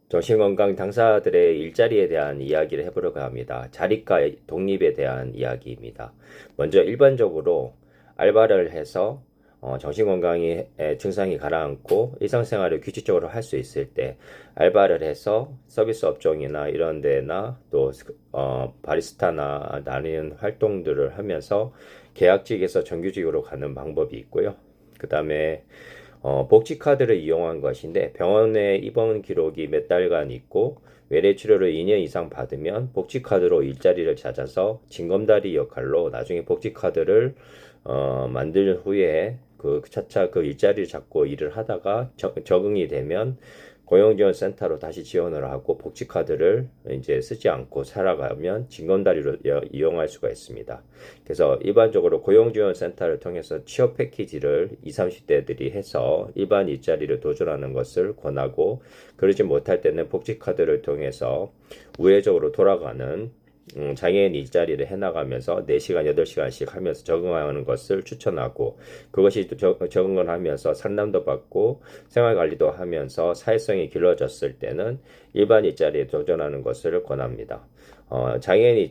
정신건강 당사자들의 일자리에 대한 이야기를 해보려고 합니다. 자립과 독립에 대한 이야기입니다. 먼저 일반적으로 알바를 해서 정신건강이 증상이 가라앉고 일상생활을 규칙적으로 할 수 있을 때 알바를 해서 서비스 업종이나 이런 데나 또 바리스타나 다른 활동들을 하면서 계약직에서 정규직으로 가는 방법이 있고요. 그 다음에 복지카드를 이용한 것인데 병원에 입원 기록이 몇 달간 있고 외래 치료를 2년 이상 받으면 복지카드로 일자리를 찾아서 징검다리 역할로 나중에 복지카드를 만든 후에 그 차차 그 일자리를 잡고 일을 하다가 적응이 되면 고용지원센터로 다시 지원을 하고 복지카드를 이제 쓰지 않고 살아가면 징검다리로 이용할 수가 있습니다. 그래서 일반적으로 고용지원센터를 통해서 취업 패키지를 20, 30대들이 해서 일반 일자리를 도전하는 것을 권하고 그러지 못할 때는 복지카드를 통해서 우회적으로 돌아가는 장애인 일자리를 해나가면서 4시간, 8시간씩 하면서 적응하는 것을 추천하고 그것이 적응을 하면서 상담도 받고 생활관리도 하면서 사회성이 길러졌을 때는 일반 일자리에 도전하는 것을 권합니다. 장애인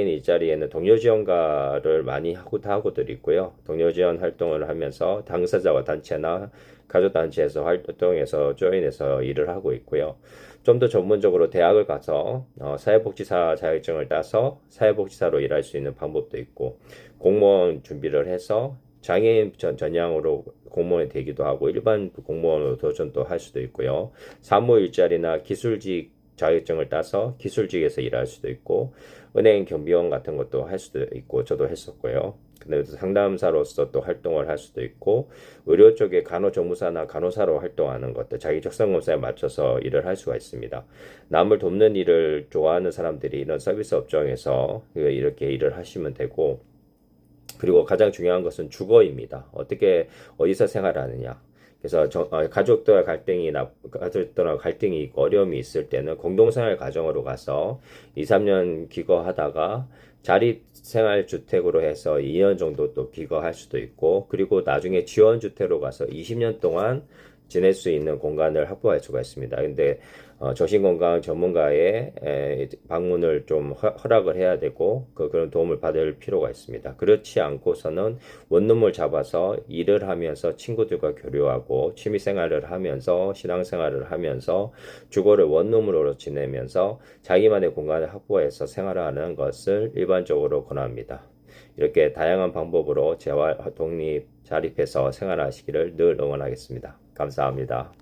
일자리에는 동료 지원가를 많이 하고들 있고요. 동료 지원 활동을 하면서 당사자와 단체나 가족단체에서 활동해서 조인해서 일을 하고 있고요. 좀 더 전문적으로 대학을 가서 사회복지사 자격증을 따서 사회복지사로 일할 수 있는 방법도 있고 공무원 준비를 해서 장애인 전향으로 공무원이 되기도 하고 일반 공무원으로 도전도 할 수도 있고요. 사무 일자리나 기술직 자격증을 따서 기술직에서 일할 수도 있고 은행 경비원 같은 것도 할 수도 있고 저도 했었고요. 근데 상담사로서 또 활동을 할 수도 있고 의료 쪽에 간호조무사나 간호사로 활동하는 것도 자기 적성검사에 맞춰서 일을 할 수가 있습니다. 남을 돕는 일을 좋아하는 사람들이 이런 서비스 업종에서 이렇게 일을 하시면 되고 그리고 가장 중요한 것은 주거입니다. 어디서 생활하느냐. 그래서 가족들과 갈등이 있고 어려움이 있을 때는 공동생활 가정으로 가서 2, 3년 귀거하다가 자립생활주택으로 해서 2년 정도 또 귀거할 수도 있고 그리고 나중에 지원주택으로 가서 20년 동안 지낼 수 있는 공간을 확보할 수가 있습니다. 근데 정신건강 전문가의 방문을 좀 허락을 해야 되고 그런 도움을 받을 필요가 있습니다. 그렇지 않고서는 원룸을 잡아서 일을 하면서 친구들과 교류하고 취미생활을 하면서 신앙생활을 하면서 주거를 원룸으로 지내면서 자기만의 공간을 확보해서 생활하는 것을 일반적으로 권합니다. 이렇게 다양한 방법으로 재활, 독립, 자립해서 생활하시기를 늘 응원하겠습니다. 감사합니다.